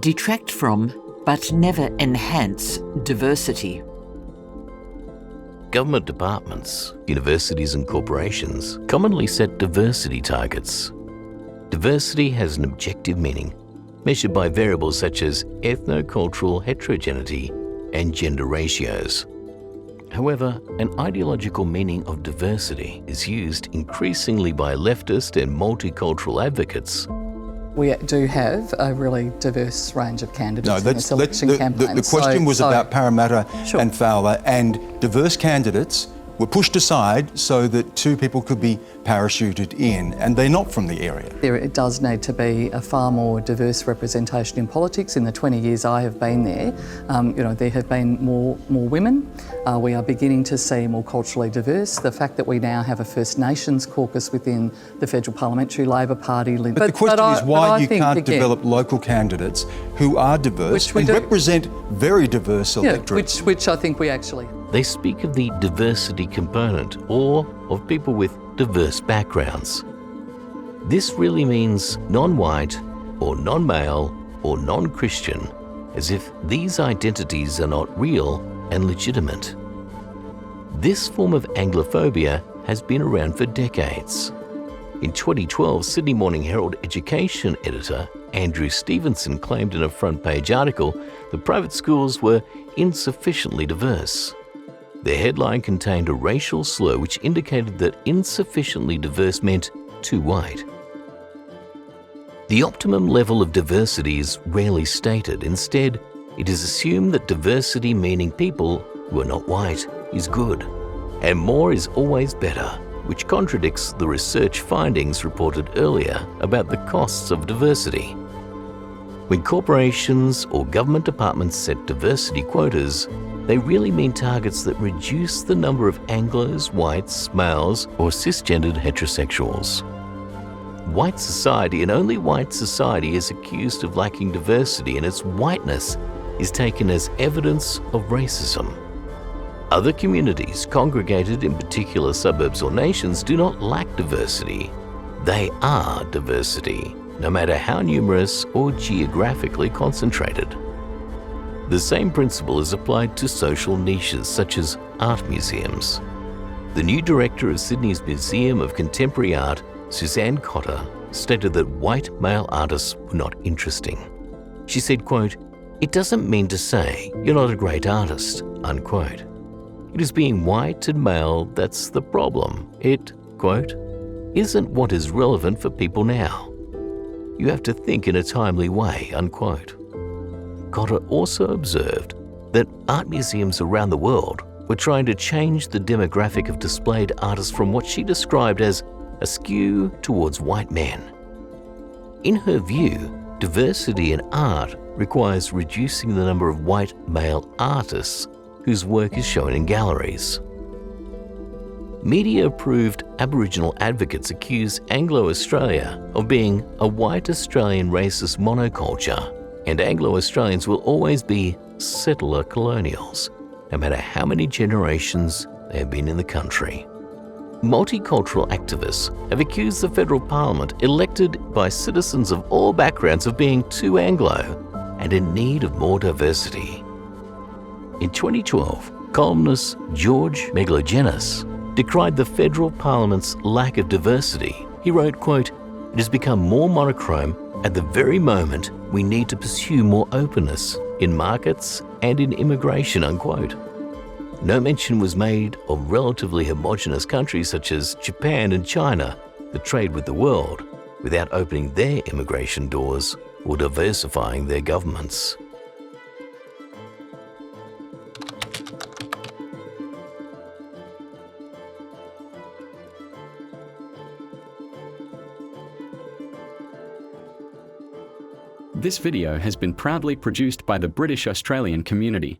detract from, but never enhance, diversity. Government departments, universities and corporations commonly set diversity targets. Diversity has an objective meaning, measured by variables such as ethno-cultural heterogeneity and gender ratios. However, an ideological meaning of diversity is used increasingly by leftist and multicultural advocates. We do have a really diverse range of candidates in this election campaign. The question was about Parramatta Sure. and Fowler, and diverse candidates were pushed aside so that two people could be parachuted in, and they're not from the area. It does need to be a far more diverse representation in politics. In the 20 years I have been there, there have been more women. We are beginning to see more culturally diverse. The fact that we now have a First Nations caucus within the Federal Parliamentary Labor Party. But the question is why you can't develop local candidates who are diverse and represent very diverse electorates. Which I think we actually... They speak of the diversity component, or of people with diverse backgrounds. This really means non-white, or non-male, or non-Christian, as if these identities are not real and legitimate. This form of Anglophobia has been around for decades. In 2012, Sydney Morning Herald education editor Andrew Stevenson claimed in a front-page article that private schools were insufficiently diverse. Their headline contained a racial slur which indicated that insufficiently diverse meant too white. The optimum level of diversity is rarely stated. Instead, it is assumed that diversity, meaning people who are not white, is good, and more is always better, which contradicts the research findings reported earlier about the costs of diversity. When corporations or government departments set diversity quotas, they really mean targets that reduce the number of Anglos, whites, males, or cisgendered heterosexuals. White society, and only white society, is accused of lacking diversity, and its whiteness is taken as evidence of racism. Other communities congregated in particular suburbs or nations do not lack diversity. They are diversity, no matter how numerous or geographically concentrated. The same principle is applied to social niches such as art museums. The new director of Sydney's Museum of Contemporary Art, Suzanne Cotter, stated that white male artists were not interesting. She said, quote, "It doesn't mean to say you're not a great artist," unquote. It is being white and male that's the problem. It, quote, "isn't what is relevant for people now. You have to think in a timely way," unquote. Cotter also observed that art museums around the world were trying to change the demographic of displayed artists from what she described as a skew towards white men. In her view, diversity in art requires reducing the number of white male artists whose work is shown in galleries. Media-approved Aboriginal advocates accuse Anglo-Australia of being a white Australian racist monoculture, and Anglo-Australians will always be settler colonials, no matter how many generations they have been in the country. Multicultural activists have accused the federal parliament, elected by citizens of all backgrounds, of being too Anglo and in need of more diversity. In 2012, columnist George Megalogenis decried the federal parliament's lack of diversity. He wrote, quote, "It has become more monochrome at the very moment we need to pursue more openness in markets and in immigration," unquote. No mention was made of relatively homogenous countries such as Japan and China that trade with the world without opening their immigration doors or diversifying their governments. This video has been proudly produced by the British Australian community.